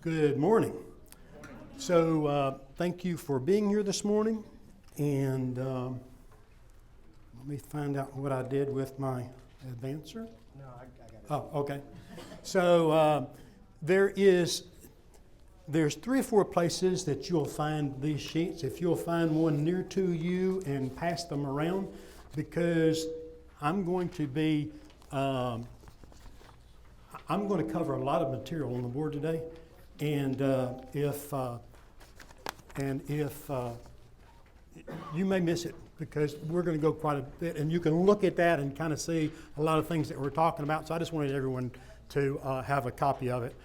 Good morning. So thank you for being here this morning. And let me find out what I did with my advancer. No, I got it. Oh, okay. So there's 3 or 4 places that you'll find these sheets. If you'll find one near to you and pass them around, because I'm going to be I'm going to cover a lot of material on the board today, and if you may miss it because we're going to go quite a bit, and you can look at that and kind of see a lot of things that we're talking about. So I just wanted everyone to have a copy of it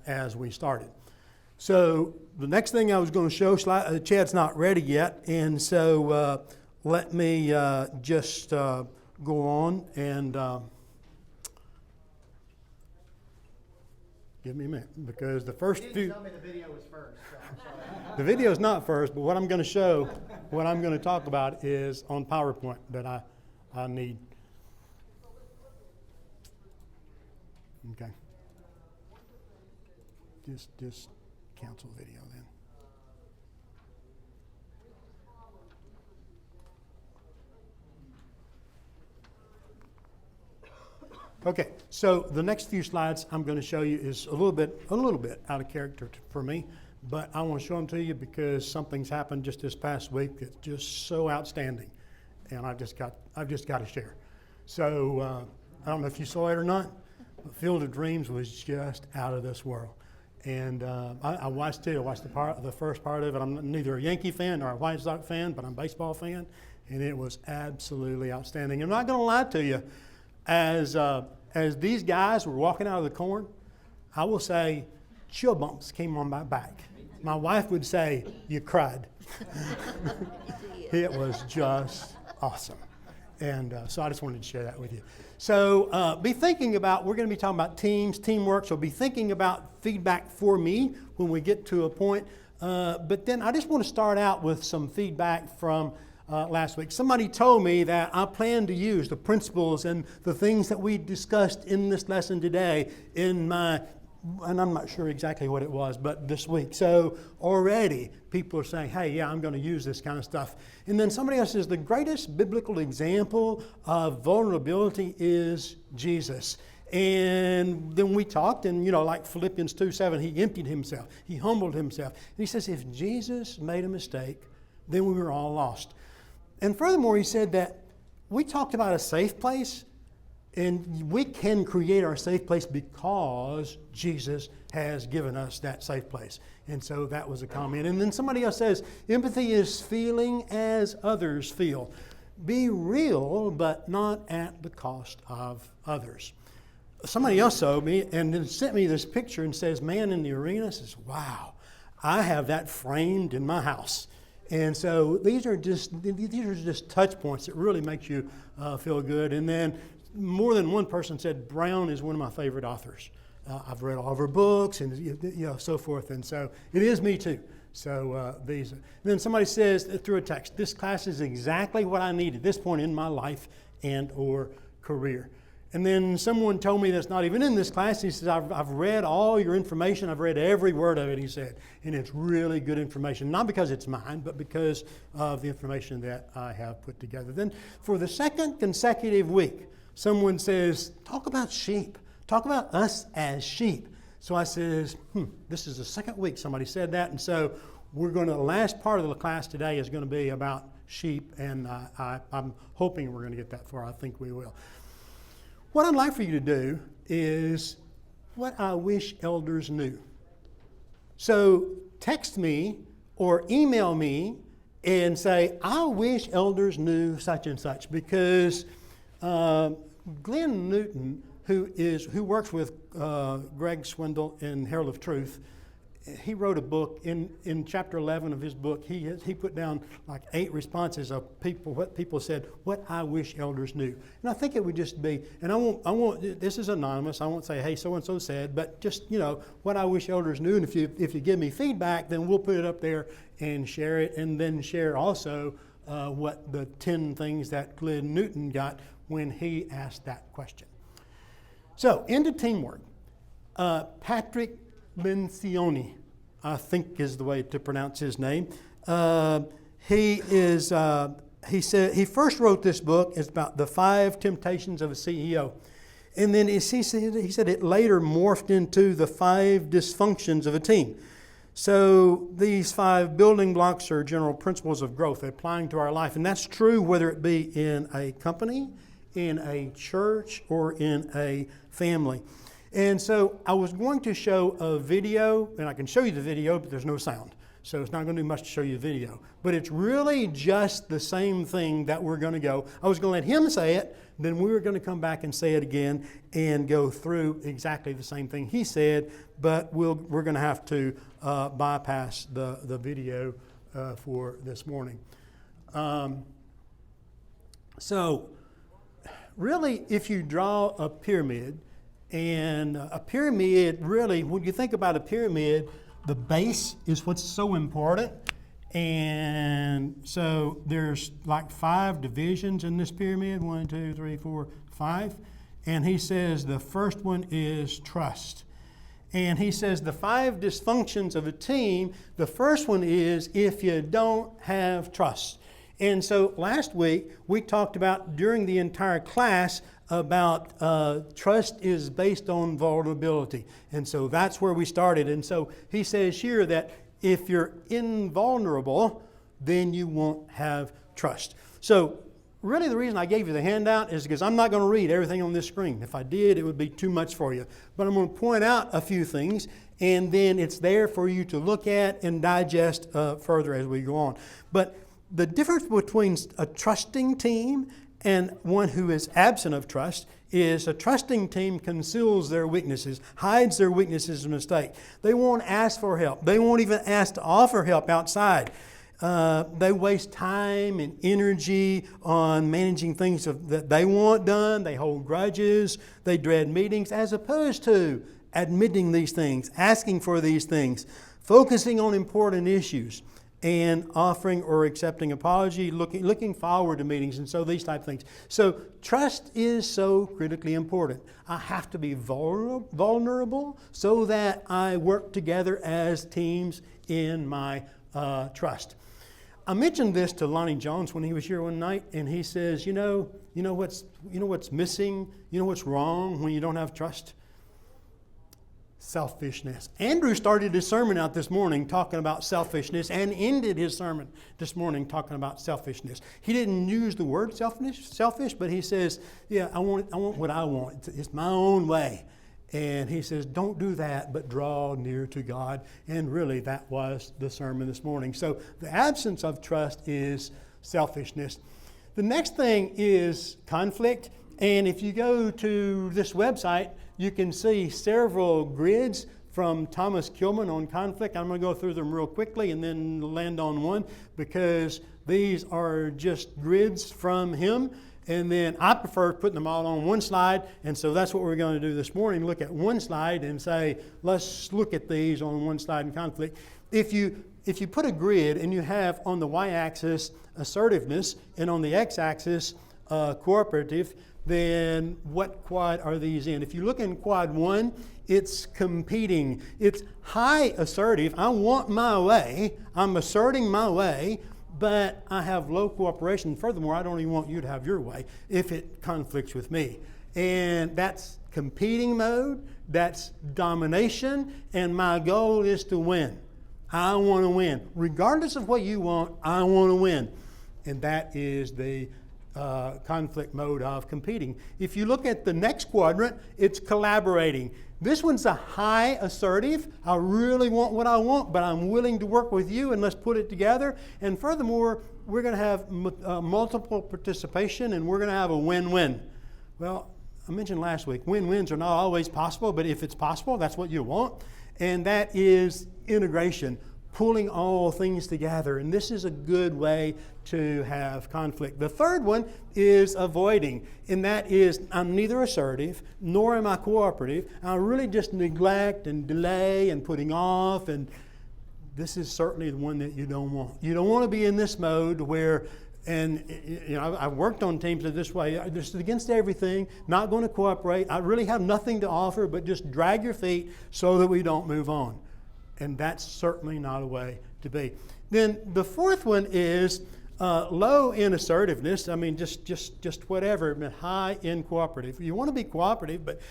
as we started. So the next thing I was going to show, Chad's not ready yet, and so let me just go on and give me a minute, because the first You few... didn't tell me the video was first, so I'm sorry. The video's not first, but what I'm going to show, what I'm going to talk about is on PowerPoint that I need. Okay. Just cancel video then. Okay, so the next few slides I'm going to show you is a little bit out of character for me, but I want to show them to you because something's happened just this past week that's just so outstanding, and I've just got to share. So I don't know if you saw it or not, but Field of Dreams was just out of this world, and I watched it. I watched the first part of it. I'm neither a Yankee fan nor a White Sox fan, but I'm a baseball fan, and it was absolutely outstanding. I'm not going to lie to you. As these guys were walking out of the corn, I will say chill bumps came on my back. My wife would say, "You cried." It was just awesome. And so I just wanted to share that with you. So be thinking about, we're going to be talking about teams, teamwork, so be thinking about feedback for me when we get to a point. But then I just want to start out with some feedback from last week. Somebody told me that I plan to use the principles and the things that we discussed in this lesson today in my, and I'm not sure exactly what it was, but this week. So already people are saying, hey, yeah, I'm going to use this kind of stuff. And then somebody else says the greatest biblical example of vulnerability is Jesus. And then we talked, and like Philippians 2:7, he emptied himself, he humbled himself. And he says, if Jesus made a mistake, then we were all lost. And furthermore, he said that we talked about a safe place, and we can create our safe place because Jesus has given us that safe place. And so that was a comment. And then somebody else says, empathy is feeling as others feel. Be real, but not at the cost of others. Somebody else showed me and then sent me this picture and says, man in the arena, says, wow, I have that framed in my house. And so these are just touch points that really makes you feel good. And then more than one person said Brown is one of my favorite authors. I've read all of her books and so forth. And so it is me too. So these. And then somebody says through a text, this class is exactly what I need at this point in my life and or career. And then someone told me that's not even in this class. He says, I've read all your information. I've read every word of it, he said. And it's really good information. Not because it's mine, but because of the information that I have put together. Then for the second consecutive week, someone says, talk about sheep. Talk about us as sheep. So I says, this is the second week somebody said that. And so the last part of the class today is going to be about sheep. And I'm hoping we're going to get that far. I think we will. What I'd like for you to do is what I wish elders knew. So text me or email me and say, I wish elders knew such and such, because Glenn Newton, who works with Greg Swindle in Herald of Truth, he wrote a book. In chapter 11 of his book, he put down like 8 responses of what people said, what I wish elders knew. And I think it would just be, and I won't, this is anonymous, I won't say, hey, so-and-so said, but just, what I wish elders knew. And if you give me feedback, then we'll put it up there and share it, and then share also what the 10 things that Glenn Newton got when he asked that question. So, into teamwork. Patrick Lencioni, I think is the way to pronounce his name. He said he first wrote this book. It's about the 5 temptations of a CEO. And then he said it later morphed into the 5 dysfunctions of a team. So these 5 building blocks are general principles of growth applying to our life. And that's true whether it be in a company, in a church, or in a family. And so I was going to show a video, and I can show you the video, but there's no sound. So it's not going to do much to show you the video. But it's really just the same thing that we're going to go. I was going to let him say it, then we were going to come back and say it again and go through exactly the same thing he said, but we're going to have to bypass the video for this morning. So really, if you draw a pyramid, and a pyramid really, when you think about a pyramid, the base is what's so important. And so there's like 5 divisions in this pyramid, 1, 2, 3, 4, 5. And he says the first one is trust. And he says the 5 dysfunctions of a team, the first one is if you don't have trust. And so last week we talked about during the entire class about trust is based on vulnerability. And so that's where we started. And so he says here that if you're invulnerable, then you won't have trust. So really the reason I gave you the handout is because I'm not going to read everything on this screen. If I did, it would be too much for you. But I'm going to point out a few things, and then it's there for you to look at and digest further as we go on. But the difference between a trusting team and one who is absent of trust is a trusting team conceals their weaknesses, hides their weaknesses and mistakes. They won't ask for help. They won't even ask to offer help outside. They waste time and energy on managing things that they want done. They hold grudges. They dread meetings, as opposed to admitting these things, asking for these things, focusing on important issues, and offering or accepting apology, looking forward to meetings, and so these type of things. So trust is so critically important. I have to be vulnerable so that I work together as teams in my trust. I mentioned this to Lonnie Jones when he was here one night, and he says, you know what's missing, you know what's wrong when you don't have trust? Selfishness. Andrew started his sermon out this morning talking about selfishness and ended his sermon this morning talking about selfishness. He didn't use the word selfish, but he says, yeah, I want what I want. It's my own way. And he says, don't do that, but draw near to God. And really, that was the sermon this morning. So the absence of trust is selfishness. The next thing is conflict. And if you go to this website, you can see several grids from Thomas Kilman on conflict. I'm going to go through them real quickly and then land on one, because these are just grids from him. And then I prefer putting them all on one slide. And so that's what we're going to do this morning, look at one slide and say, let's look at these on one slide in conflict. If you put a grid and you have on the y-axis assertiveness and on the x-axis cooperative, then what quad are these in? If you look in quad 1, it's competing. It's high assertive. I want my way. I'm asserting my way, but I have low cooperation. Furthermore, I don't even want you to have your way if it conflicts with me. And that's competing mode. That's domination. And my goal is to win. I want to win. Regardless of what you want, I want to win. And that is the conflict mode of competing. If you look at the next quadrant, it's collaborating. This one's a high assertive. I really want what I want, but I'm willing to work with you, and let's put it together. And furthermore, we're going to have multiple participation, and we're going to have a win-win. Well, I mentioned last week, win-wins are not always possible, but if it's possible, that's what you want. And that is integration, pulling all things together. And this is a good way to have conflict. The third one is avoiding, and that is I'm neither assertive nor am I cooperative. I really just neglect and delay and putting off, and this is certainly the one that you don't want. You don't want to be in this mode where And I've worked on teams this way. Just against everything, not going to cooperate. I really have nothing to offer, but just drag your feet so that we don't move on. And that's certainly not a way to be. Then the fourth one is low in assertiveness. I mean, just whatever. I mean, high in cooperative. You want to be cooperative, but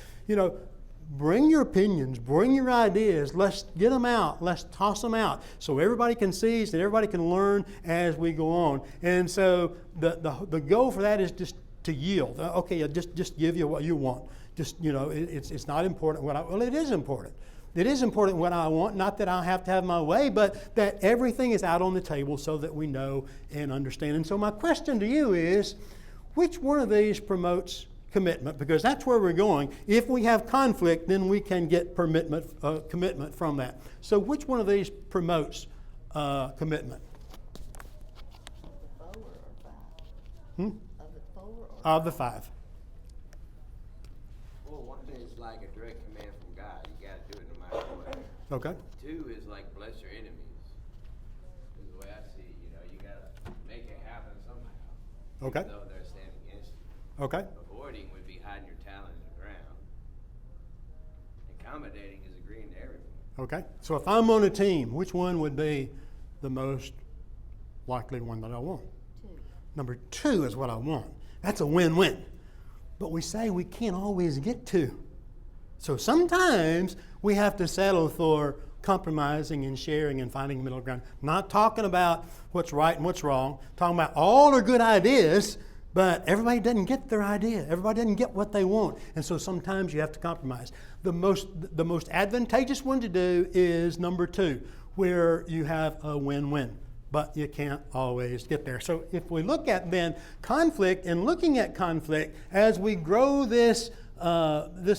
bring your opinions, bring your ideas. Let's get them out. Let's toss them out so everybody can see, so everybody can learn as we go on. And so the goal for that is just to yield. Okay, just give you what you want. It's not important well, it is important. It is important what I want, not that I have to have my way, but that everything is out on the table so that we know and understand. And so my question to you is, which one of these promotes commitment? Because that's where we're going. If we have conflict, then we can get commitment from that. So which one of these promotes commitment? Of the 4 or 5? Hmm? Of the 4 or 5? Of the 5. Well, one is like a direct command from God. You got to do it no matter what. Okay. 2 is like bless your enemies. This is the way I see it. You got to make it happen somehow. Okay. Even though they're standing against you. Okay. Avoiding would be hiding your talent in the ground. Accommodating is agreeing to everything. Okay. So if I'm on a team, which one would be the most likely one that I want? 2. Number 2 is what I want. That's a win-win. But we say we can't always get 2. So sometimes we have to settle for compromising and sharing and finding middle ground. Not talking about what's right and what's wrong. Talking about all are good ideas, but everybody doesn't get their idea. Everybody doesn't get what they want. And so sometimes you have to compromise. The most advantageous one to do is number 2, where you have a win-win. But you can't always get there. So if we look at then conflict and looking at conflict as we grow this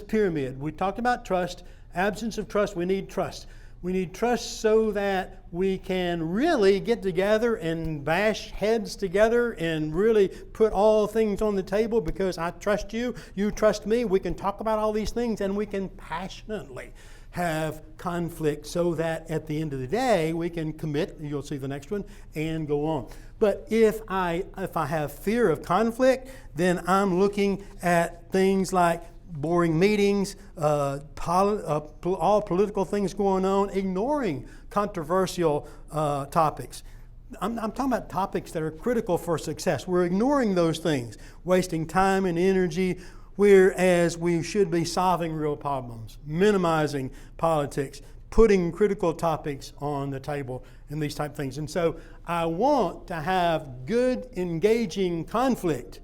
pyramid, we talked about trust, absence of trust, we need trust. We need trust so that we can really get together and bash heads together and really put all things on the table because I trust you, you trust me. We can talk about all these things and we can passionately have conflict so that at the end of the day we can commit, you'll see the next one, and go on. But if I have fear of conflict, then I'm looking at things like boring meetings, all political things going on, ignoring controversial topics. I'm talking about topics that are critical for success. We're ignoring those things, wasting time and energy, whereas we should be solving real problems, minimizing politics, putting critical topics on the table, and these type of things. And so I want to have good, engaging conflict.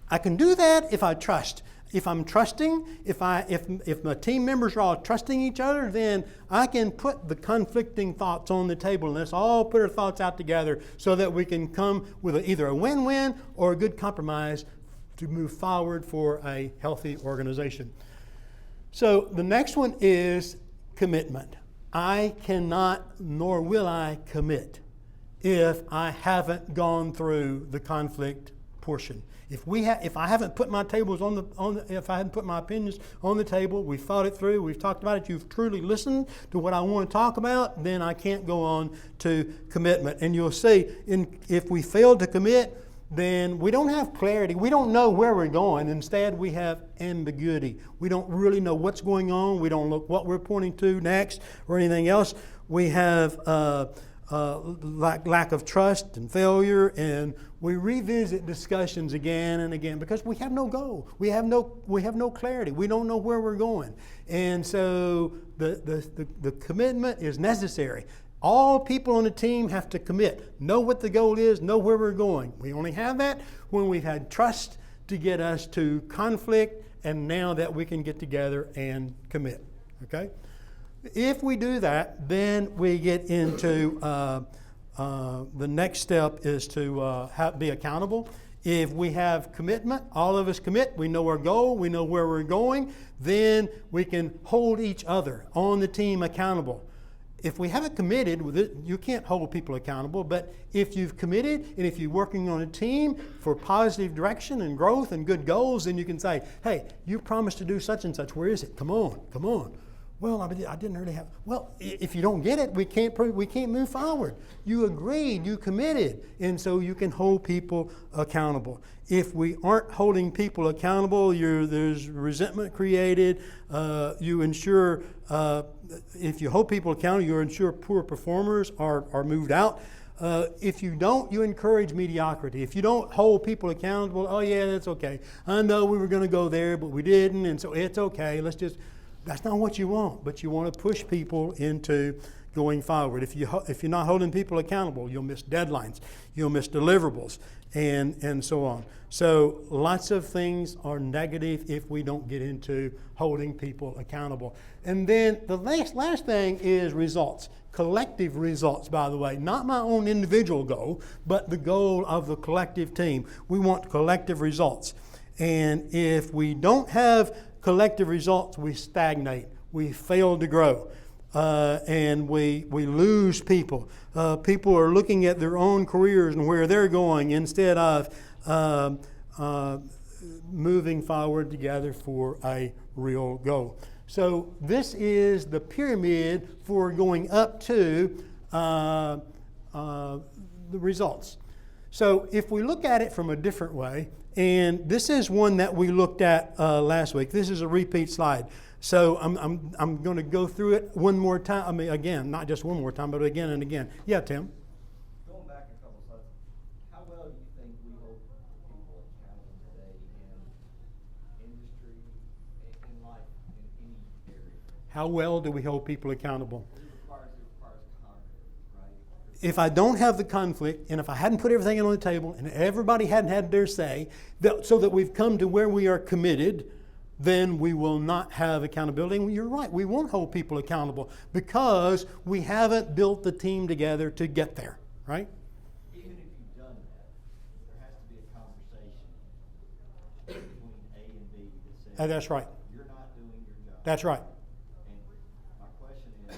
I can do that if I trust. If I'm trusting, if my team members are all trusting each other, then I can put the conflicting thoughts on the table and let's all put our thoughts out together so that we can come with either a win-win or a good compromise to move forward for a healthy organization. So the next one is commitment. I cannot nor will I commit if I haven't gone through the conflict portion. If I haven't put my if I haven't put my opinions on the table, we've thought it through, we've talked about it, you've truly listened to what I want to talk about, then I can't go on to commitment. And you'll see, if we fail to commit, then we don't have clarity. We don't know where we're going. Instead, we have ambiguity. We don't really know what's going on. We don't know what we're pointing to next or anything else. We have lack of trust and failure, and we revisit discussions again and again because we have no goal. We have no clarity. We don't know where we're going. And so the commitment is necessary. All people on the team have to commit, know what the goal is, know where we're going. We only have that when we've had trust to get us to conflict, and now that we can get together and commit. Okay? If we do that, then we get into the next step is to be accountable. If we have commitment, all of us commit, we know our goal, we know where we're going, then we can hold each other on the team accountable. If we haven't committed, you can't hold people accountable, but if you've committed and if you're working on a team for positive direction and growth and good goals, then you can say, hey, you promised to do such and such. Where is it? Come on. Well, I didn't really have. Well, if you don't get it, we can't move forward. You agreed, you committed, and so you can hold people accountable. If we aren't holding people accountable, there's resentment created. You ensure, if you hold people accountable, you ensure poor performers are moved out. If you don't, you encourage mediocrity. If you don't hold people accountable, oh yeah, that's okay. I know we were going to go there, but we didn't, and so it's okay. That's not what you want, but you want to push people into going forward. If you're not holding people accountable, you'll miss deadlines, you'll miss deliverables, and so on. So lots of things are negative if we don't get into holding people accountable. And then the last thing is results. Collective results, by the way, not my own individual goal, but the goal of the collective team. We want collective results. And if we don't have collective results, we stagnate, we fail to grow, and we lose people. People are looking at their own careers and where they're going instead of moving forward together for a real goal. So this is the pyramid for going up to the results. So if we look at it from a different way, and this is one that we looked at last week. This is a repeat slide. So I'm going to go through it one more time. I mean, again, not just one more time, but again and again. Yeah, Tim? Going back a couple slides, how well do you think we hold people accountable today in industry, in life, in any area? How well do we hold people accountable? It requires conflict, right? If I don't have the conflict, and if I hadn't put everything on the table, and everybody hadn't had their say, so that we've come to where we are committed, then we will not have accountability. And you're right, we won't hold people accountable because we haven't built the team together to get there, right? Even if you've done that, there has to be a conversation between A and B that says, That's right. you're not doing your job. That's right. And my question is,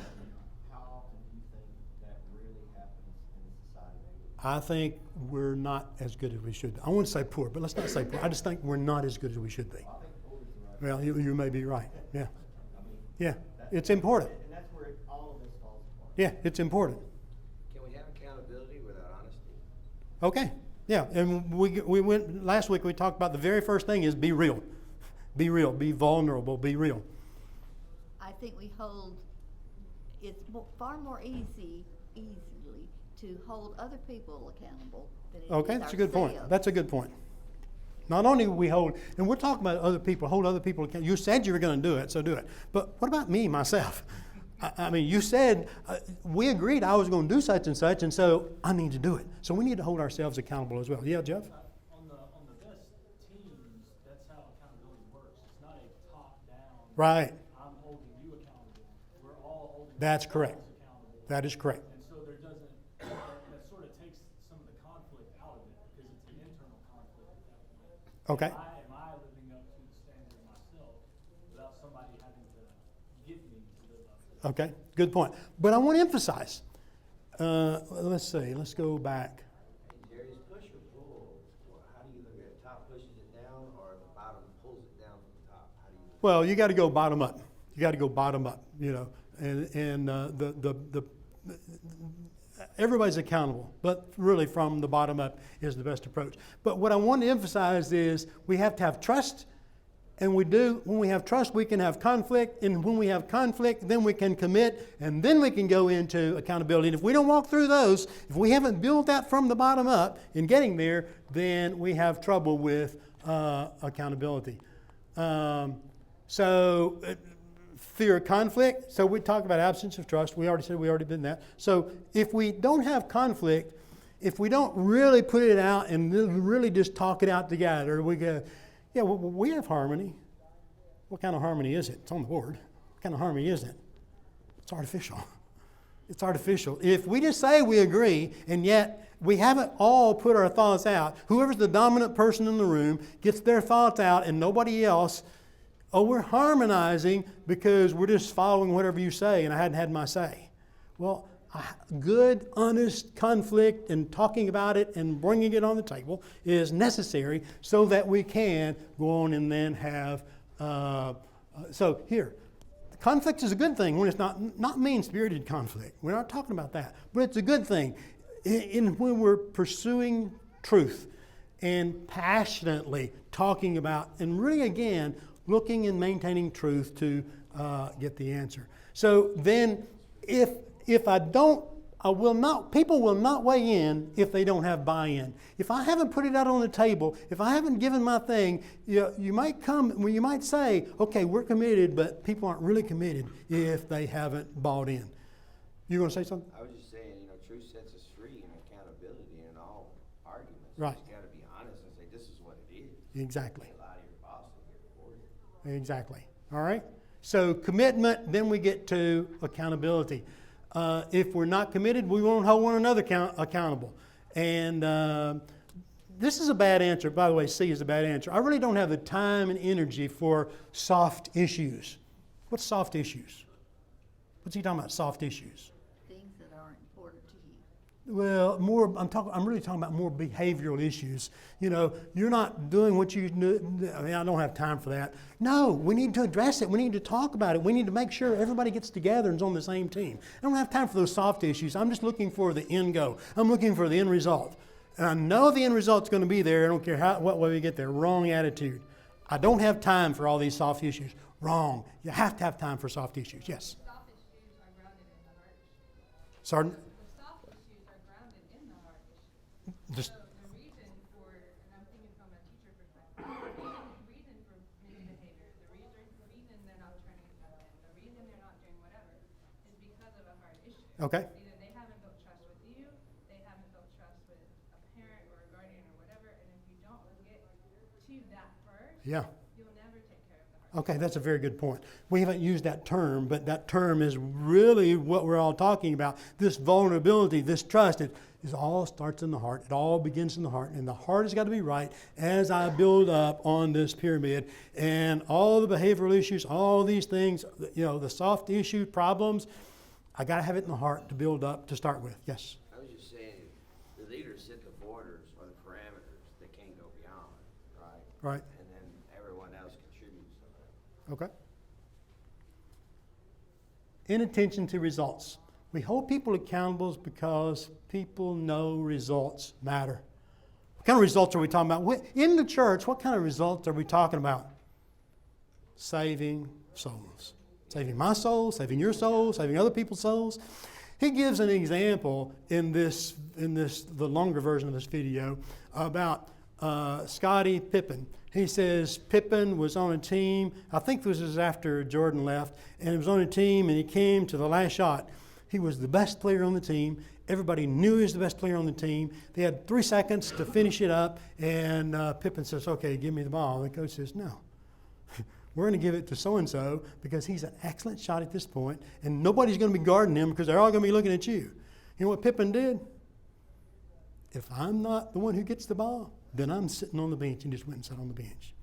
how often do you think that really happens in society? I think we're not as good as we should be. I wouldn't say poor, but let's not say poor. I just think we're not as good as we should be. I think poor is the right. Well, you may be right. Yeah. I mean, Yeah. It's important. and that's where all of this falls apart. Yeah, it's important. Can we have accountability without honesty? Okay. Yeah. And we went last week, we talked about the very first thing is be real. Be real. Be vulnerable. Be real. I think it's far more easily to hold other people accountable than it is Okay, that's a good point. ourselves. That's a good point. Not only we hold, and we're talking about other people, hold other people accountable. You said you were going to do it, so do it. But what about me, myself? I mean, you said, we agreed I was going to do such, and so I need to do it. So we need to hold ourselves accountable as well. Yeah, Jeff? On the best teams, that's how accountability works. It's not a top-down. Right. I'm holding you accountable. We're all holding. That's ourselves correct. accountable. That is correct. And so there doesn't. That sort of takes some of the conflict out of it because it's an internal conflict at that point. Okay. Am I living up to the standard myself without somebody having to get me to live up to it? Okay, good point. But I want to emphasize, let's see, let's go back. Hey, Jerry, is push or pull? How do you look at it? Top pushes it down or the bottom pulls it down from the top? How do you? Well, you got to go bottom up. You got to go bottom up, and everybody's accountable, but really from the bottom up is the best approach. But what I want to emphasize is we have to have trust, and when we have trust, we can have conflict, and when we have conflict, then we can commit, and then we can go into accountability. And if we don't walk through those, if we haven't built that from the bottom up in getting there, then we have trouble with accountability. Fear of conflict. So we talk about absence of trust. We already did that. So if we don't have conflict, if we don't really put it out and really just talk it out together, we go, yeah, well, we have harmony. What kind of harmony is it? It's on the board. What kind of harmony is it? It's artificial. It's artificial. If we just say we agree and yet we haven't all put our thoughts out, whoever's the dominant person in the room gets their thoughts out and nobody else, we're harmonizing because we're just following whatever you say and I hadn't had my say. Well, good, honest conflict and talking about it and bringing it on the table is necessary so that we can go on and then have, so here, Conflict is a good thing when it's not mean-spirited conflict. We're not talking about that. But it's a good thing when we're pursuing truth and passionately talking about, and really again, looking and maintaining truth to get the answer. So then if I don't, people will not weigh in if they don't have buy-in. If I haven't put it out on the table, if I haven't given my thing, you might say, okay, we're committed, but people aren't really committed if they haven't bought in. You going to say something? I was just saying, truth sets us free in accountability in all arguments. Right. You just got to be honest and say, this is what it is. Exactly. You can't lie to your boss and get rewarded. Exactly. All right? So commitment, then we get to accountability. If we're not committed, we won't hold one another accountable. And this is a bad answer. By the way, C is a bad answer. I really don't have the time and energy for soft issues. What's soft issues? What's he talking about, soft issues? Things that aren't important to you. Well, I'm really talking about more behavioral issues. You're not doing what you do. I don't have time for that. No, we need to address it. We need to talk about it. We need to make sure everybody gets together and is on the same team. I don't have time for those soft issues. I'm just looking for the end goal. I'm looking for the end result. And I know the end result's going to be there. I don't care what way we get there. Wrong attitude. I don't have time for all these soft issues. Wrong. You have to have time for soft issues. Yes. Soft issues are grounded in the hard issues. Sorry? The soft issues are grounded in the hard issues. Just, So the reason for, and I'm thinking from a teacher perspective, the reason for misbehavior, the reason they're not turning stuff in, the reason they're not doing whatever, is because of a hard issue. okay. Either they haven't built trust with you, they haven't built trust with a parent or a guardian or whatever, and if you don't get to that first, Yeah. you'll never take care of the hard Okay, that's a very good point. We haven't used that term, but that term is really what we're all talking about. This vulnerability, this trust, it all starts in the heart. It all begins in the heart. And the heart has got to be right as I build up on this pyramid. And all the behavioral issues, all these things, the soft issue problems, I got to have it in the heart to build up to start with. Yes? I was just saying, the leaders set the borders or the parameters that can't go beyond, right? Right. And then everyone else contributes to that. Okay. Inattention to results. We hold people accountable because people know results matter. What kind of results are we talking about? In the church, what kind of results are we talking about? Saving souls. Saving my soul, saving your soul, saving other people's souls. He gives an example in the longer version of this video about Scottie Pippen. He says Pippen was on a team, I think this was after Jordan left, and he was on a team and he came to the last shot. He was the best player on the team. Everybody knew he was the best player on the team. They had 3 seconds to finish it up, and Pippen says, okay, give me the ball. And the coach says, no. We're going to give it to so-and-so because he's an excellent shot at this point, and nobody's going to be guarding him because they're all going to be looking at you. You know what Pippen did? If I'm not the one who gets the ball, then I'm sitting on the bench, and just went and sat on the bench.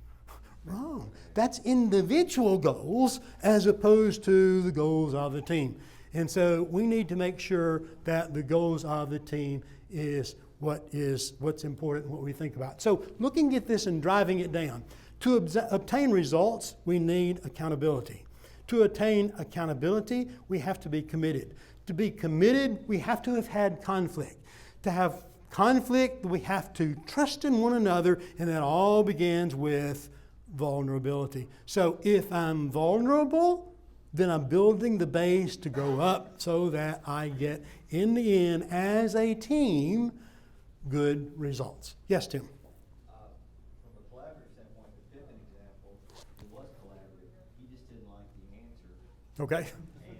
Wrong. That's individual goals as opposed to the goals of the team. And so we need to make sure that the goals of the team is what's important and what we think about. So looking at this and driving it down. To obtain results, we need accountability. To attain accountability, we have to be committed. To be committed, we have to have had conflict. To have conflict, we have to trust in one another, and that all begins with vulnerability. So if I'm vulnerable, then I'm building the base to go up so that I get, in the end, as a team, good results. Yes, Tim? From a collaborative standpoint, the Pippen example, it was collaborative. He just didn't like the answer Okay. and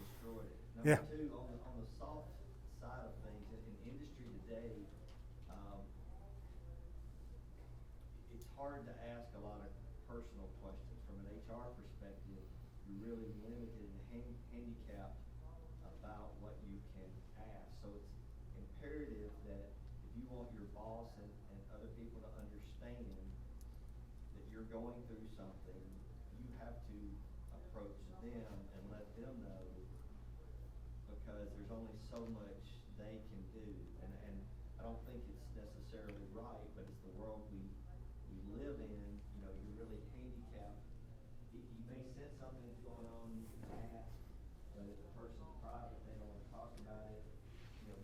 destroyed it. Yeah. Number two, on the soft side of things, in industry today, it's hard to ask a lot of personal questions. From an HR perspective, you're really limited and handicapped about what you can ask. So it's imperative that if you want your boss and other people to understand that you're going through something, you have to approach them and let them know, because there's only so much they can do. And I don't think it's necessarily right, but it's the world we live in. You're really handicapped. You may sense something's going on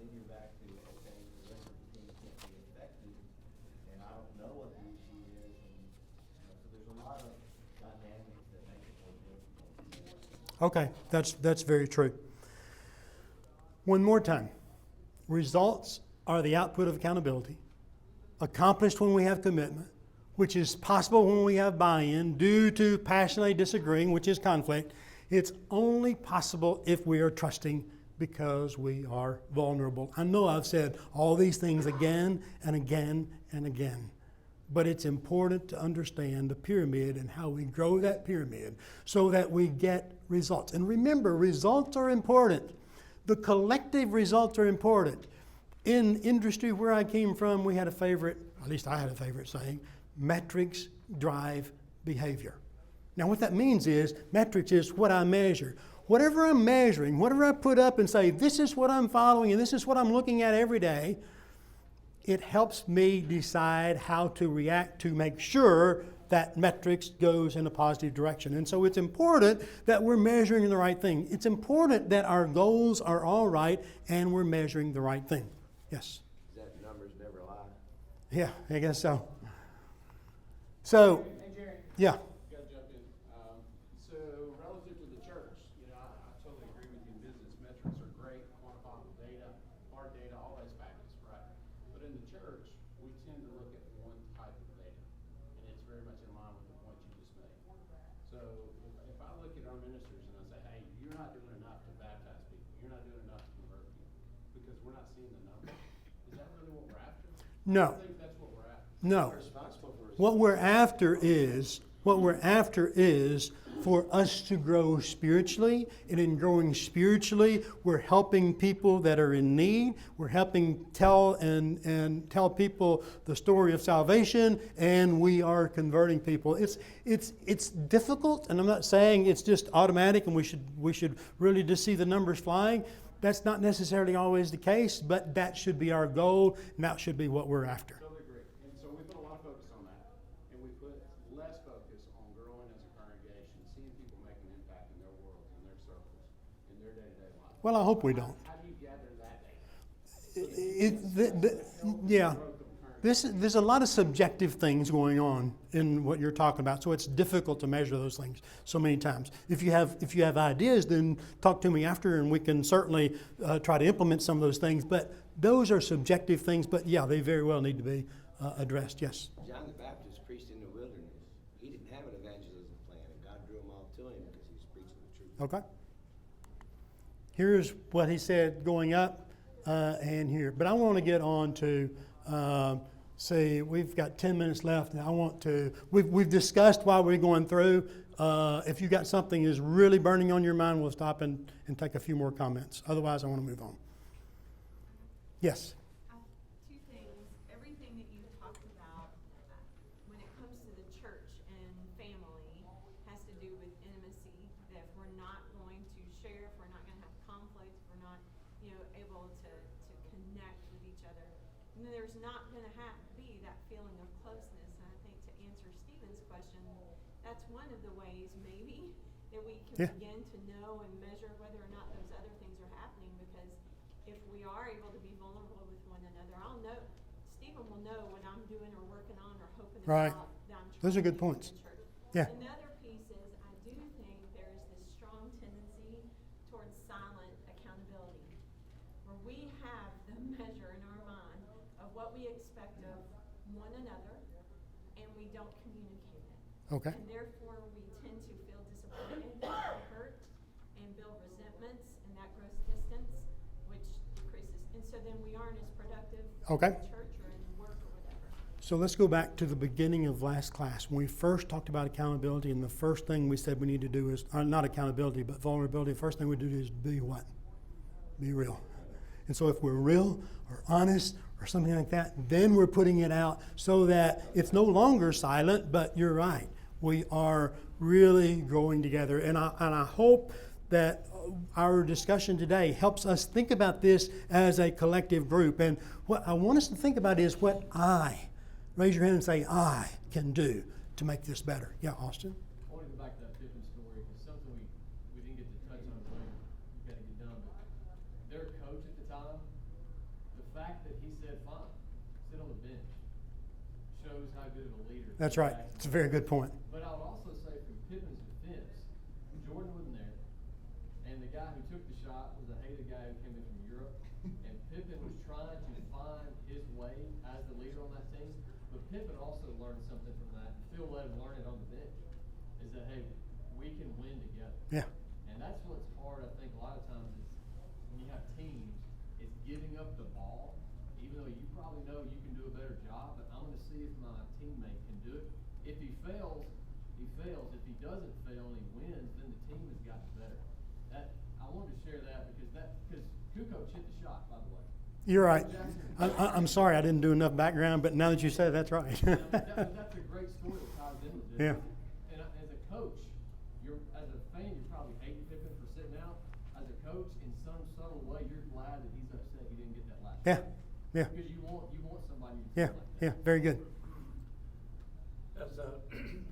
then you're back to, okay, the rest of the team can't be affected, and I don't know what the issue is, and, so there's a lot of dynamics that make it more difficult. Okay, that's very true. One more time. Results are the output of accountability, accomplished when we have commitment, which is possible when we have buy-in due to passionately disagreeing, which is conflict. It's only possible if we are trusting because we are vulnerable. I know I've said all these things again and again and again, but it's important to understand the pyramid and how we grow that pyramid so that we get results. And remember, results are important. The collective results are important. In industry where I came from, we had a favorite, at least I had a favorite saying, metrics drive behavior. Now what that means is, metrics is what I measure. Whatever I'm measuring, whatever I put up and say, this is what I'm following and this is what I'm looking at every day, it helps me decide how to react to make sure that metrics goes in a positive direction. And so it's important that we're measuring the right thing. It's important that our goals are all right and we're measuring the right thing. Yes? That numbers never lie. Yeah, I guess so. So, Hey, Jerry. yeah. Got to jump in. So relative to the church, I totally agree with you in business. Metrics are great, quantifiable data, hard data, all that's fabulous, right? But in the church, we tend to look at one type of data, and it's very much in line with the point you just made. So if I look at our ministers and I say, hey, you're not doing enough to baptize people, you're not doing enough to convert people, because we're not seeing the numbers, is that really what we're after? No. I think that's what we're after. No. We're responsible for What we're after is for us to grow spiritually, and in growing spiritually, we're helping people that are in need. We're helping tell people the story of salvation, and we are converting people. It's difficult, and I'm not saying it's just automatic, and we should really just see the numbers flying. That's not necessarily always the case, but that should be our goal, and that should be what we're after. Totally agree. And so we put a lot of focus on that. And we put less focus on growing as a congregation, seeing people make an impact in their worlds, in their circles, in their day-to-day life. Well, I hope we don't. How do you gather that data? Yeah. There's a lot of subjective things going on in what you're talking about, so it's difficult to measure those things so many times. If you have ideas, then talk to me after, and we can certainly try to implement some of those things. But those are subjective things. But yeah, they very well need to be addressed. Yes. John the Baptist preached in the wilderness. He didn't have an evangelism plan, and God drew them all to him because he was preaching the truth. Okay. Here's what he said going up and here. But I want to get on to say we've got 10 minutes left, and I want to. We've discussed while we're going through. If you got something is really burning on your mind, we'll stop and take a few more comments. Otherwise, I want to move on. Yes. Two things. Everything that you talked about when it comes to the church and family has to do with intimacy. That if we're not going to share, if we're not going to have conflict, if we're not, able to connect with each other, then there's not going to be that feeling of closeness. And I think to answer Stephen's question, that's one of the ways maybe that we can begin to know and measure whether or not those other things are happening. Because if we are able to be vulnerable with one another, I'll know, Stephen will know what I'm doing or working on or hoping Right. about that I'm Those are trying good to do in points. the church. Yeah. Another piece is I do think there is this strong tendency towards silent accountability, where we have the measure in our mind of what we expect of one another, and we don't communicate it. Okay. And therefore, we tend to feel disappointed, and hurt, and build resentments, and that grows distance, which decreases. And so then we aren't as productive Okay. in church or in work or whatever. So let's go back to the beginning of last class. When we first talked about accountability, and the first thing we said we need to do is, not accountability, but vulnerability, the first thing we do is be what? Be real. And so if we're real or honest or something like that, then we're putting it out so that it's no longer silent, but you're right. We are really growing together. And I hope that our discussion today helps us think about this as a collective group. And what I want us to think about is what raise your hand and say, I can do to make this better. Yeah, Austin? I want to go back to that Pippin story, because something we didn't get to touch on, so we've got to get done. But their coach at the time shows how good of a leader. That's right. It's a very good point. But I would also say from Pippen's defense, Jordan wasn't there, and the guy who took the shot was a hated guy who came in from Europe, and Pippen was trying to find his way as the leader on that team. But Pippen also learned something from that. Phil let him learn it on the bench. Is that, hey, we can win together. Yeah. And that's what's hard, I think, a lot of times is when you have teams, it's giving up the ball, even though you probably know you can do a better job, but I'm going to see if my teammate can do it. If he fails, he fails. If he doesn't fail and he wins, then the team has gotten better. I wanted to share that because Kukoc hit the shot, by the way. You're right. I'm sorry I didn't do enough background, but now that you said it, that's right. That's a great story that ties in with this. Yeah. And as a coach, as a fan, you're probably hating Pippen for sitting out. As a coach, in some subtle way, you're glad that he's upset he didn't get that last Yeah. shot. Yeah. Because you want somebody to Yeah. feel like that. Yeah. Very good.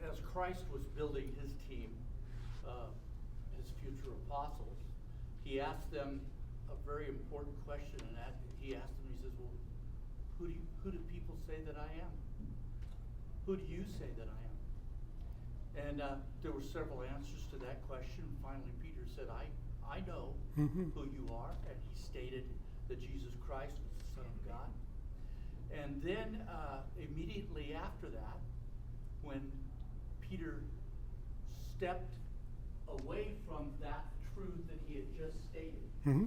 As Christ was building his team, his future apostles, he asked them a very important question, and he asked them, he says, well, who do people say that I am? Who do you say that I am? And there were several answers to that question. Finally, Peter said, I know who you are, and he stated that Jesus Christ was the Son of God. And then immediately after that, when Peter stepped away from that truth that he had just stated, Mm-hmm.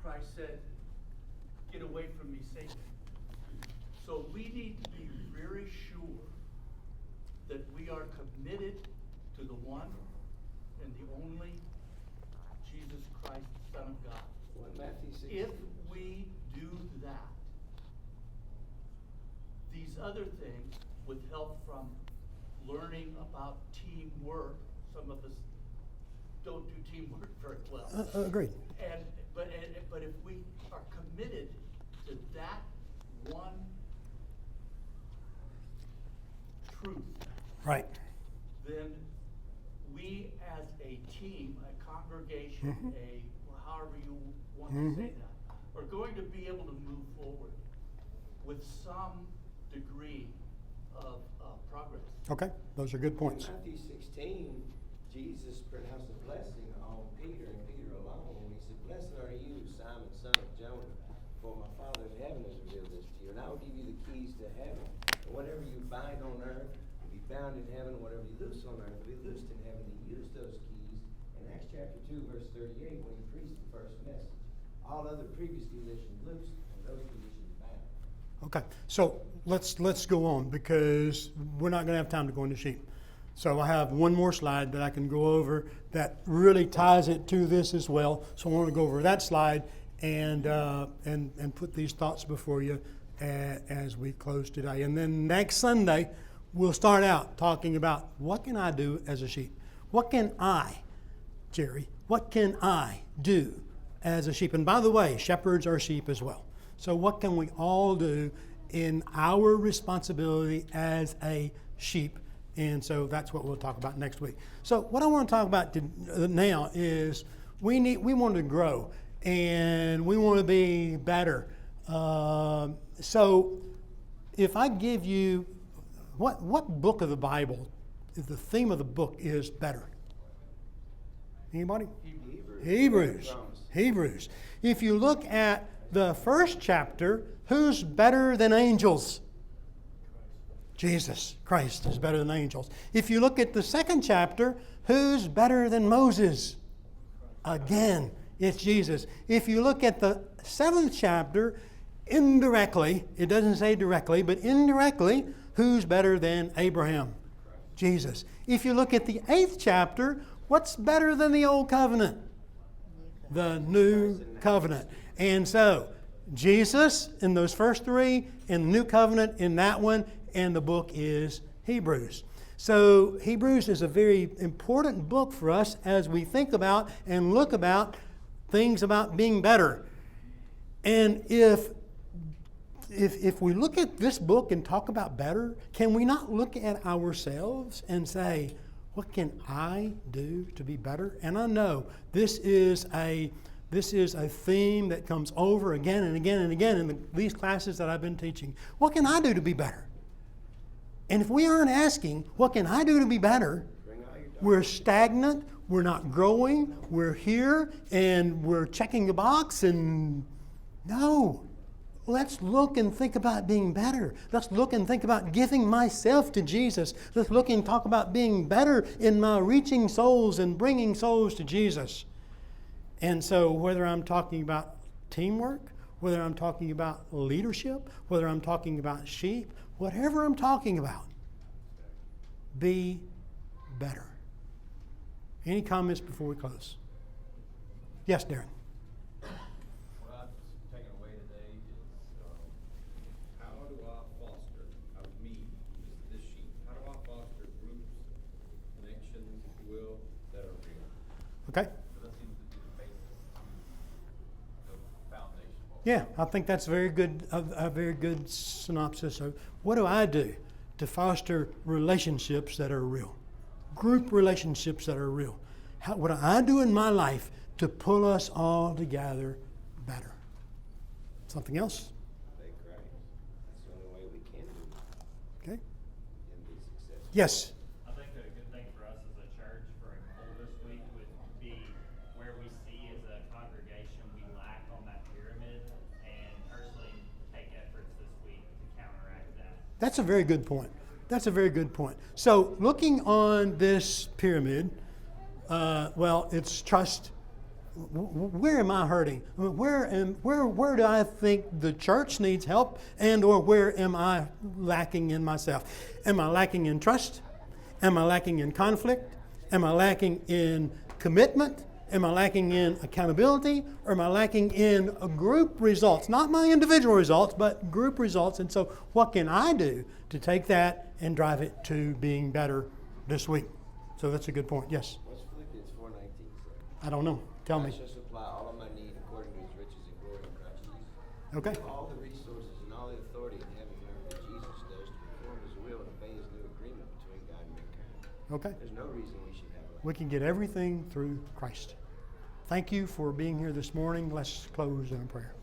Christ said, "Get away from me, Satan." So we need to be very sure that we are committed to the one and the only Jesus Christ, the Son of God. What Matthew 6? If we do that, these other things, with help from learning about teamwork, some of us don't do teamwork very well. Agreed. But if we are committed to that one truth, Right. then we as a team, a congregation, however you want to say that, are going to be able to move forward with some degree of progress. Okay. Those are good points. In Matthew 16, Jesus pronounced a blessing on Peter and Peter alone. And he said, "Blessed are you, Simon, son of Jonah, for my Father in heaven has revealed this to you. And I will give you the keys to heaven. And whatever you bind on earth will be bound in heaven. And whatever you loose on earth will be loosed in heaven." He used those keys in Acts chapter 2, verse 38, when he preached the first message. All other previous conditions loosed, and those conditions bound. Okay, so let's go on because we're not going to have time to go into sheep. So I have one more slide that I can go over that really ties it to this as well. So I want to go over that slide and put these thoughts before you as we close today. And then next Sunday we'll start out talking about what can I do as a sheep? What can I, Jerry? What can I do as a sheep? And by the way, shepherds are sheep as well. So what can we all do in our responsibility as a sheep? And so that's what we'll talk about next week. So what I want to talk about now is we want to grow and we want to be better. So if I give you, what book of the Bible, the theme of the book is better? Anybody? Hebrews. If you look at the first chapter, who's better than angels? Jesus Christ is better than angels. If you look at the second chapter, who's better than Moses? Again, it's Jesus. If you look at the seventh chapter, indirectly, it doesn't say directly, but indirectly, who's better than Abraham? Jesus. If you look at the eighth chapter, what's better than the old covenant? The new covenant. And so, Jesus in those first three, in the new covenant in that one, and the book is Hebrews. So Hebrews is a very important book for us as we think about and look about things about being better. And if we look at this book and talk about better, can we not look at ourselves and say, what can I do to be better? And I know this is a theme that comes over again and again and again in these classes that I've been teaching. What can I do to be better? And if we aren't asking, what can I do to be better? We're stagnant, we're not growing, we're here, and we're checking the box, and no. Let's look and think about being better. Let's look and think about giving myself to Jesus. Let's look and talk about being better in my reaching souls and bringing souls to Jesus. And so whether I'm talking about teamwork, whether I'm talking about leadership, whether I'm talking about sheep, whatever I'm talking about, be better. Any comments before we close? Yes, Darren. What I've taken away today is how do I foster, out of me, this sheep, how do I foster groups, connections, if you will, that are real? Okay. So that seems to be the basis, the foundation. Yeah, I think that's a very good synopsis of what do I do to foster relationships that are real, group relationships that are real. What do I do in my life to pull us all together better? Something else? Obey Christ. That's the only way we can do it Okay. and be successful. Yes. I think that a good thing for us as a church for a goal this week would be where we see as a congregation we lack on that pyramid, and personally take efforts this week to counteract that. That's a very good point. That's a very good point. So looking on this pyramid, it's trust. Where am I hurting? Where do I think the church needs help, and or where am I lacking in myself? Am I lacking in trust? Am I lacking in conflict? Am I lacking in commitment? Am I lacking in accountability? Or am I lacking in group results? Not my individual results, but group results. And so what can I do to take that and drive it to being better this week? So that's a good point. Yes? What's Philippians 4:19 say? I don't know. Tell me. I shall supply all of my need according to his riches and glory in Christ Jesus. Okay. All the resources and all the authority in heaven and earth that Jesus does to perform his will and obey his new agreement between God and mankind. Okay. There's no reason we should have lack. We can get everything through Christ. Thank you for being here this morning. Let's close in a prayer.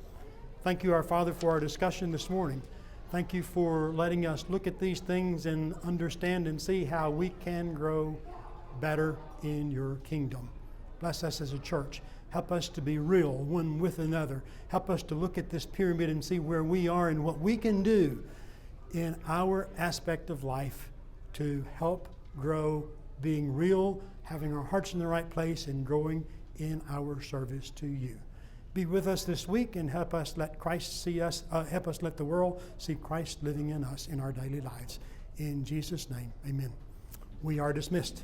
Thank you, our Father, for our discussion this morning. Thank you for letting us look at these things and understand and see how we can grow better in your kingdom. Bless us as a church. Help us to be real one with another. Help us to look at this pyramid and see where we are and what we can do in our aspect of life to help grow being real, having our hearts in the right place, and growing in our service to you. Be with us this week and help us let Christ see us, help us let the world see Christ living in us in our daily lives. In Jesus' name, amen. We are dismissed.